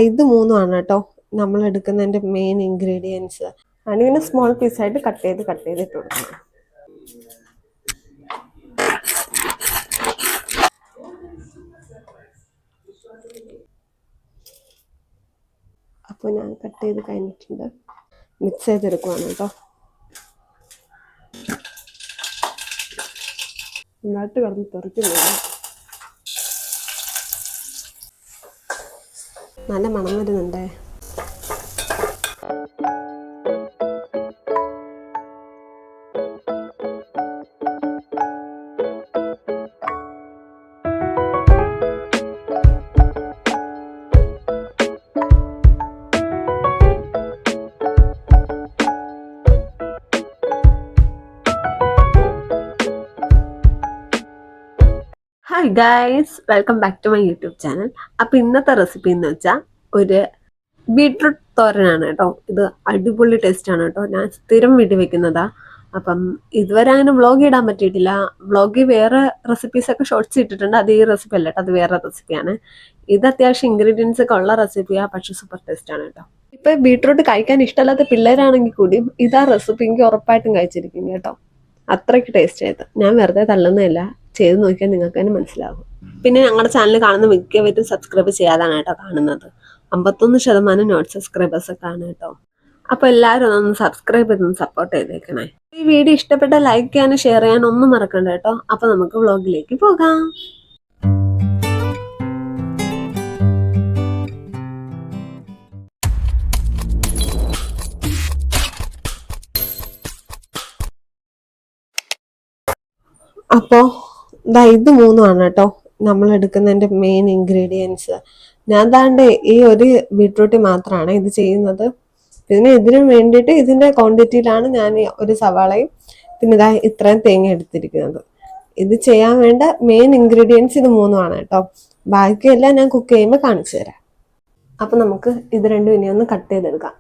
ഇത് മൂന്നുമാണ് കേട്ടോ നമ്മൾ എടുക്കുന്നതിന്റെ മെയിൻ ഇൻഗ്രീഡിയൻസ്. അതിങ്ങനെ സ്മോൾ പീസായിട്ട് കട്ട് ചെയ്തിട്ട് കൊടുക്കണം. അപ്പോൾ ഞാൻ കട്ട് ചെയ്ത് കഴിഞ്ഞിട്ടുണ്ട്. മിക്സ് ചെയ്തെടുക്കുവാണ് കേട്ടോ. നന്നായിട്ട് കിടന്ന് തെറിക്കുന്നില്ല. നല്ല മണം വരുന്നുണ്ടേ. Hi guys, welcome back to my YouTube channel. അപ്പോൾ ഇന്നത്തെ റെസിപ്പി എന്ന് വെച്ചാൽ ഒരു ബീട്രൂട്ട് തോരനാണ് കേട്ടോ. ഇത് അടിപൊളി ടേസ്റ്റാണ് കേട്ടോ. ഞാൻ സ്ഥിരം വീട്ടിൽ വെക്കുന്നതാ. അപ്പം ഇതുവരെ അങ്ങനെ വ്ളോഗ് ഇടാൻ പറ്റിയിട്ടില്ല. വ്ളോഗിൽ വേറെ റെസിപ്പീസൊക്കെ ഷോർട്സ് ഇട്ടിട്ടുണ്ട്. അത് ഈ റെസിപ്പി അല്ല കേട്ടോ, അത് വേറെ റെസിപ്പിയാണ്. ഇത് അത്യാവശ്യം ഇൻഗ്രീഡിയൻസ് ഒക്കെ ഉള്ള റെസിപ്പിയാണ്, പക്ഷെ സൂപ്പർ ടേസ്റ്റാണ് കേട്ടോ. ഇപ്പം ബീട്രൂട്ട് കഴിക്കാൻ ഇഷ്ടമല്ലാത്ത പിള്ളേരാണെങ്കിൽ കൂടിയും ഇതാ റെസിപ്പി എനിക്ക് ഉറപ്പായിട്ടും കഴിച്ചിരിക്കും കേട്ടോ. അത്രയ്ക്ക് ടേസ്റ്റ് ആയത്. ഞാൻ വെറുതെ തള്ളുന്നതല്ല, ചെയ്ത് നോക്കിയാൽ നിങ്ങൾക്ക് തന്നെ മനസ്സിലാകും. പിന്നെ ഞങ്ങളുടെ ചാനൽ കാണുന്ന മിക്കവരും സബ്സ്ക്രൈബ് ചെയ്യാതാണ് കേട്ടോ കാണുന്നത്. 51% നോട്ട് സബ്സ്ക്രൈബേഴ്സ് ഒക്കെ ആണ് കേട്ടോ. അപ്പോൾ എല്ലാവരും ഒന്ന് സബ്സ്ക്രൈബ് ചെയ്തൊന്ന് സപ്പോർട്ട് ചെയ്തേക്കണേ. ഈ വീഡിയോ ഇഷ്ടപ്പെട്ട ലൈക്ക് ചെയ്യാനും ഷെയർ ചെയ്യാനും ഒന്നും മറക്കണ്ട കേട്ടോ. അപ്പോൾ നമുക്ക് വ്ളോഗിലേക്ക് പോകാം. അപ്പോൾ ഇത് മൂന്നുമാണ് കേട്ടോ നമ്മൾ എടുക്കുന്നതിന്റെ മെയിൻ ഇൻഗ്രീഡിയൻസ്. ഞാൻ താണ്ട് ഈ ഒരു ബീട്രൂട്ട് മാത്രമാണ് ഇത് ചെയ്യുന്നത്. പിന്നെ ഇതിനു വേണ്ടിയിട്ട് ഇതിന്റെ ക്വാണ്ടിറ്റിയിലാണ് ഞാൻ ഒരു സവാളയും പിന്നെ ഇതാ ഇത്രയും തേങ്ങ എടുത്തിരിക്കുന്നത്. ഇത് ചെയ്യാൻ വേണ്ട മെയിൻ ഇൻഗ്രീഡിയൻസ് ഇത് മൂന്നുമാണ് കേട്ടോ. ബാക്കിയെല്ലാം ഞാൻ കുക്ക് ചെയ്യുമ്പോൾ കാണിച്ചു തരാം. അപ്പൊ നമുക്ക് ഇത് രണ്ടും ഇനി ഒന്ന് കട്ട് ചെയ്തെടുക്കാം.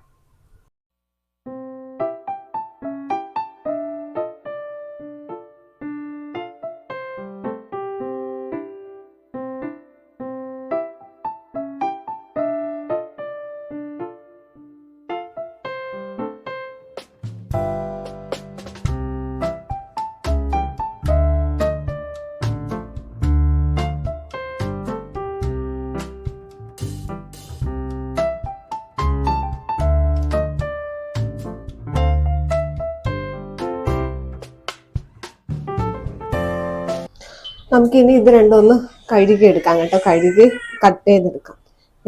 നമുക്കിനി ഇത് രണ്ടും ഒന്ന് കഴുകി എടുക്കാം കേട്ടോ. കഴുകി കട്ട് ചെയ്തെടുക്കാം.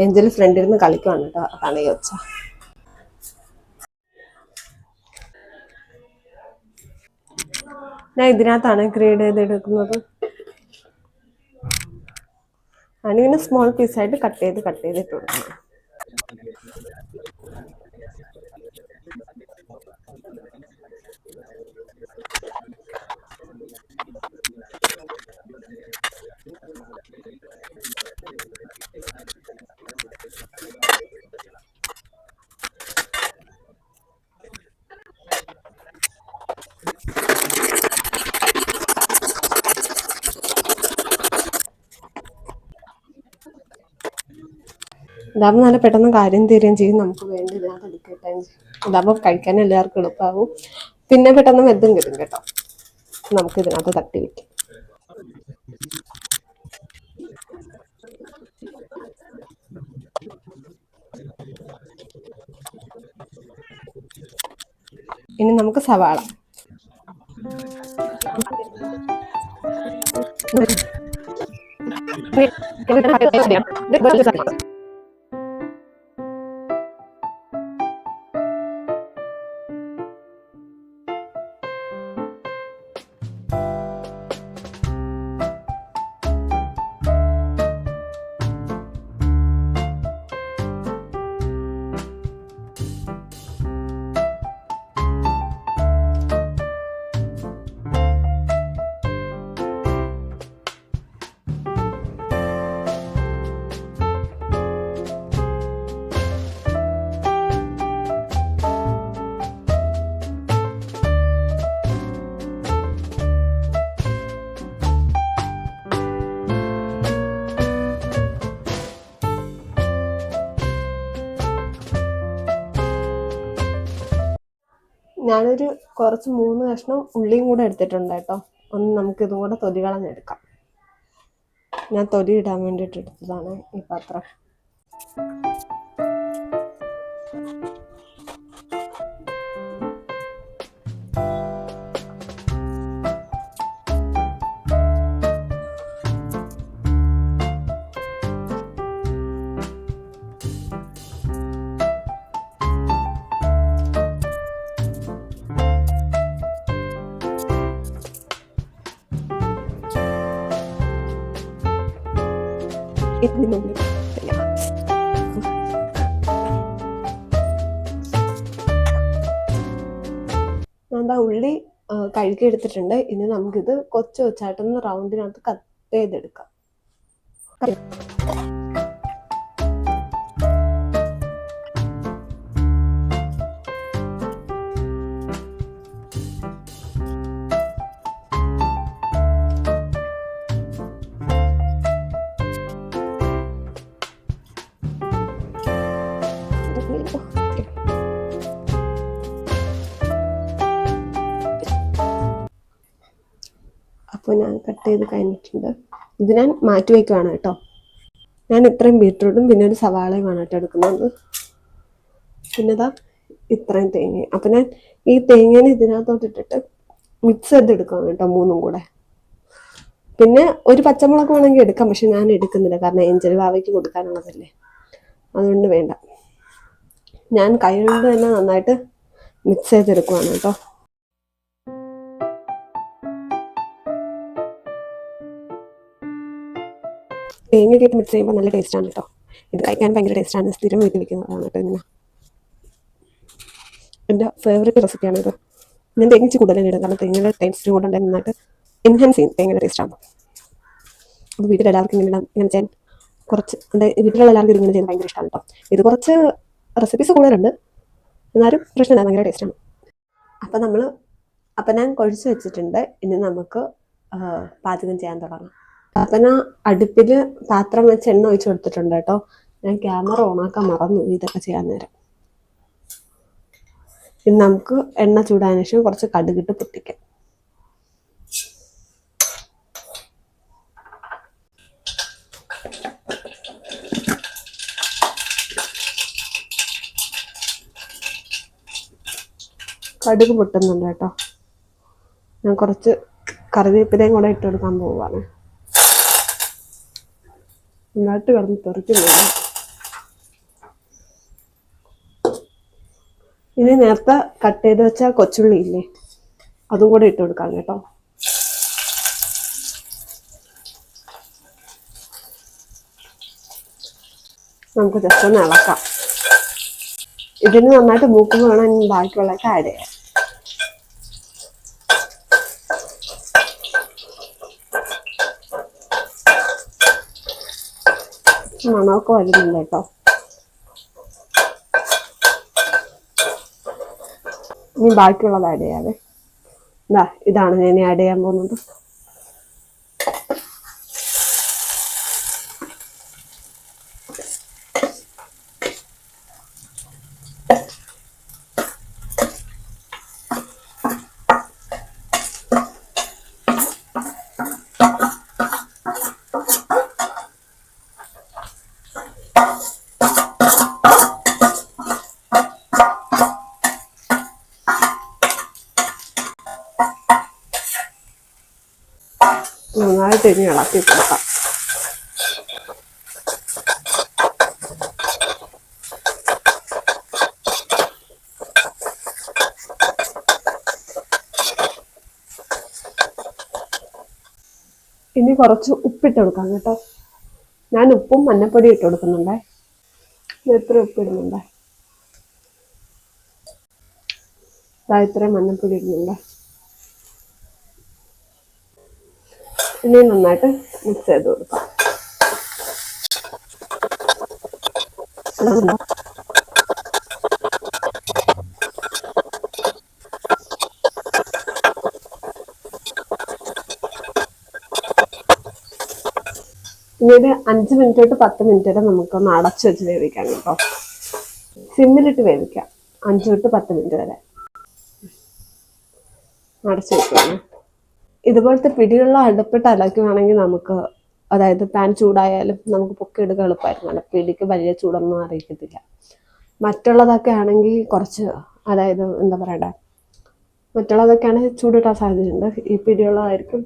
എഞ്ചൽ ഫ്രണ്ടിൽ നിന്ന് കളിക്കുവാണ് കേട്ടോ, അതാണ് ഈ ഒച്ച. ഞാൻ ഇതിനകത്താണ് ഗ്രേഡ് ചെയ്തെടുക്കുന്നത്. അതിനിങ്ങനെ സ്മോൾ പീസായിട്ട് കട്ട് ചെയ്തിട്ട് കൊടുക്കണം. ഇതാകുമ്പോൾ നല്ല പെട്ടെന്ന് കാര്യം തീരുകയും ചെയ്യും. നമുക്ക് വേണ്ടി ഇതിനകത്ത് എടുക്കുകയും ചെയ്യും. ഇതാകുമ്പോൾ കഴിക്കാൻ എല്ലാവർക്കും എളുപ്പമാകും. പിന്നെ പെട്ടെന്ന് വെന്തും കിട്ടും കേട്ടോ. നമുക്ക് ഇതിനകത്ത് തട്ടി വെക്കാം. ഇനി നമുക്ക് സവാള ഞാനൊരു കുറച്ച് 3 കഷ്ണം ഉള്ളിയും കൂടെ എടുത്തിട്ടുണ്ട് കേട്ടോ. ഒന്ന് നമുക്ക് ഇതും കൂടെ തൊലി കളഞ്ഞെടുക്കാം. ഞാൻ തൊലി ഇടാൻ വേണ്ടിയിട്ട് എടുത്തതാണ് ഈ പാത്രം. എന്താ ഉള്ളി കഴുകി എടുത്തിട്ടുണ്ട്. ഇനി നമുക്കിത് കൊച്ചു കൊച്ചായിട്ടൊന്ന് റൗണ്ടിനകത്ത് കട്ട് ചെയ്തെടുക്കാം. അപ്പോൾ ഞാൻ കട്ട് ചെയ്ത് കഴിഞ്ഞിട്ടുണ്ട്. ഇത് ഞാൻ മാറ്റി വയ്ക്കുവാണ് കേട്ടോ. ഞാൻ ഇത്രയും ബീറ്റ്റൂട്ടും പിന്നെ ഒരു സവാളയുമാണ് കേട്ടോ എടുക്കുന്നത്. പിന്നെ ഇതാ ഇത്രയും തേങ്ങ. അപ്പം ഞാൻ ഈ തേങ്ങേനെ ഇതിനകത്തോട്ട് ഇട്ടിട്ട് മിക്സ് ചെയ്തെടുക്കുകയാണ് കേട്ടോ 3ഉം കൂടെ. പിന്നെ ഒരു പച്ചമുളക് വേണമെങ്കിൽ എടുക്കാം, പക്ഷെ ഞാൻ എടുക്കുന്നില്ല, കാരണം ഏഞ്ചൽ വാവയ്ക്ക് കൊടുക്കാനുള്ളതല്ലേ, അതുകൊണ്ട് വേണ്ട. ഞാൻ കൈ കൊണ്ട് തന്നെ നന്നായിട്ട് മിക്സ് ചെയ്തെടുക്കുവാണ് കേട്ടോ. തേങ്ങയൊക്കെ മിക്സ് ചെയ്യുമ്പോൾ നല്ല ടേസ്റ്റാണ് കേട്ടോ. ഇത് കഴിക്കാൻ ഭയങ്കര ടേസ്റ്റാണ്. സ്ഥിരം വീട്ടിൽ വെക്കുന്നതാണ് കേട്ടോ. ഇങ്ങനെ എൻ്റെ ഫേവറേറ്റ് റെസിപ്പിയാണ് ഇത്. ഞാൻ തേങ്ങിച്ച് കൂടുതലും ഇടും, കാരണം തേങ്ങയുടെ ടേസ്റ്റ് കൂടെ നന്നായിട്ട് എൻഹാൻസ് ചെയ്യും തേങ്ങയുടെ ടേസ്റ്റാണ്. അപ്പോൾ വീട്ടിലെല്ലാവർക്കും ഇങ്ങനെ ചെയ്യാൻ കുറച്ച് എൻ്റെ വീട്ടിലുള്ള എല്ലാവർക്കും ഇങ്ങനെ ചെയ്യാൻ ഭയങ്കര ഇഷ്ടമാണ് കേട്ടോ. ഇത് കുറച്ച് റെസിപ്പീസ് കൂടുതലുണ്ട്, എന്നാലും പ്രശ്നമില്ല, ഭയങ്കര ടേസ്റ്റാണ്. അപ്പം ഞാൻ കുഴച്ച് വെച്ചിട്ടുണ്ട്. ഇനി നമുക്ക് പാചകം ചെയ്യാൻ തുടങ്ങാം. അപ്പം ഞാൻ അടുപ്പിൽ പാത്രം വെച്ച് എണ്ണ ഒഴിച്ച് കൊടുത്തിട്ടുണ്ട് കേട്ടോ. ഞാൻ ക്യാമറ ഓണാക്കാൻ മറന്നു ഇതൊക്കെ ചെയ്യാൻ നേരം. ഇനി നമുക്ക് എണ്ണ ചൂടായതിനു ശേഷം കുറച്ച് കടുകിട്ട് പൊട്ടിക്കാം. കടുക് പൊട്ടുന്നുണ്ട് കേട്ടോ. ഞാൻ കുറച്ച് കറിവേപ്പിലയും കൂടെ ഇട്ട് കൊടുക്കാൻ പോവുകയാണ്. നന്നായിട്ട് കിടന്ന് തെറിക്കുന്നില്ല. ഇനി നേരത്തെ കട്ട് ചെയ്ത് വെച്ച കൊച്ചുള്ളി ഇല്ലേ, അതും കൂടെ ഇട്ട് കൊടുക്കാം കേട്ടോ. നമുക്ക് ജസ്റ്റ് ഒന്ന് ഇളക്കാം. ഇതിന് നന്നായിട്ട് മൂക്കുമ്പോൾ വേണം ഇനി ബാക്കിയുള്ളതൊക്കെ ആഡ് ചെയ്യാം. മണമൊക്കെ വരുന്നുണ്ട് കേട്ടോ. ഇനി ബാക്കിയുള്ളത് ആഡ് ചെയ്യാതെ. ഇതാണ് ഞാൻ ആഡ് ചെയ്യാൻ പോകുന്നത്. നന്നായിട്ട് ഇനി ഇളക്കി കൊടുക്കാം. ഇനി കുറച്ച് ഉപ്പിട്ട് കൊടുക്കാം കേട്ടോ. ഞാൻ ഉപ്പും മഞ്ഞപ്പൊടി ഇട്ട് കൊടുക്കുന്നുണ്ടേ. എത്ര ഉപ്പിടുന്നുണ്ടേ? ഇത്രയും മഞ്ഞപ്പൊടി ഇടുന്നുണ്ട്. ഇനി നന്നായിട്ട് മിക്സ് ചെയ്ത് കൊടുക്കാം. ഇനി ഒരു 5 മിനിറ്റ് തൊട്ട് 10 മിനിറ്റ് വരെ നമുക്കൊന്ന് അടച്ചു വെച്ച് വേവിക്കാം കേട്ടോ. സിമ്മിലിട്ട് വേവിക്കാം 5 തൊട്ട് 10 മിനിറ്റ് വരെ. അടച്ചു വെക്കുകയാണ്. ഇതുപോലത്തെ പിടിയുള്ള അടുപ്പിട്ട് അലക്കുകയാണെങ്കിൽ നമുക്ക്, അതായത് പാൻ ചൂടായാലും നമുക്ക് പൊക്കിയെടുക്കാൻ എളുപ്പമായിരുന്നല്ലോ. പിടിക്ക് വലിയ ചൂടൊന്നും അറിയിക്കത്തില്ല. മറ്റുള്ളതൊക്കെ ആണെങ്കിൽ കുറച്ച്, അതായത് എന്താ പറയണ്ടേ, മറ്റുള്ളതൊക്കെ ആണെങ്കിൽ ചൂടിട്ടാൻ സാധ്യതയുണ്ട്. ഈ പിടിയുള്ളതായിരിക്കും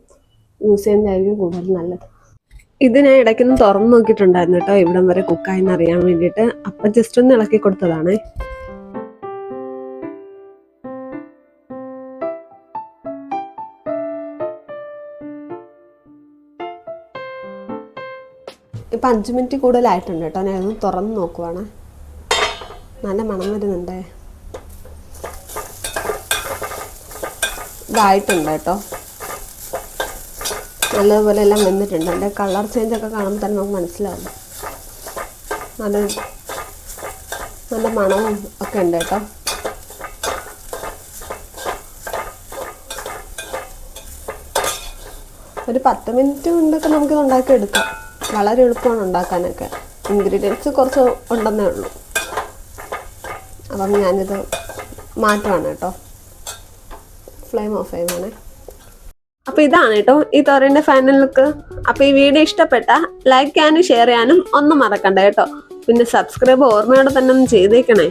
യൂസ് ചെയ്യുന്നതായിരിക്കും കൂടുതൽ നല്ലത്. ഇത് ഞാൻ ഇടയ്ക്കൊന്ന് തുറന്നു നോക്കിയിട്ടുണ്ടായിരുന്നു കേട്ടോ, ഇവിടം വരെ കുക്കായെന്ന് അറിയാൻ വേണ്ടിയിട്ട്. അപ്പം ജസ്റ്റ് ഒന്ന് ഇളക്കി കൊടുത്തതാണ്. ഇപ്പം 5 മിനിറ്റ് കൂടുതലായിട്ടുണ്ട് കേട്ടോ. ഞാനൊന്ന് തുറന്ന് നോക്കുവാണ്. നല്ല മണം വരുന്നുണ്ട്. ഇതായിട്ടുണ്ട് കേട്ടോ, നല്ലതുപോലെ എല്ലാം വെന്തിട്ടുണ്ട്. എൻ്റെ കളർ ചേഞ്ചൊക്കെ കാണുമ്പോൾ തന്നെ നമുക്ക് മനസ്സിലാവും. നല്ല മണവും ഒക്കെ ഉണ്ട് കേട്ടോ. ഒരു 10 മിനിറ്റ് കൊണ്ടൊക്കെ നമുക്കിത് ഉണ്ടാക്കി എടുക്കാം. വളരെ എളുപ്പമാണ് ഉണ്ടാക്കാനൊക്കെ. ഇൻഗ്രീഡിയൻസ് കുറച്ച് ഉണ്ടെന്നേ ഉള്ളൂ. അപ്പം ഞാനിത് മാറ്റുവാണ് കേട്ടോ. ഫ്ലെയിം ഓഫ് ചെയ്യുവാണ്. അപ്പോൾ ഇതാണ് കേട്ടോ ഈ തോരൻ്റെ ഫൈനൽ ലുക്ക്. അപ്പോൾ ഈ വീഡിയോ ഇഷ്ടപ്പെട്ട ലൈക്ക് ചെയ്യാനും ഷെയർ ചെയ്യാനും ഒന്നും മറക്കണ്ട കേട്ടോ. പിന്നെ സബ്സ്ക്രൈബ് ഓർമ്മയോടെ തന്നെ ഒന്ന് ചെയ്തേക്കണേ.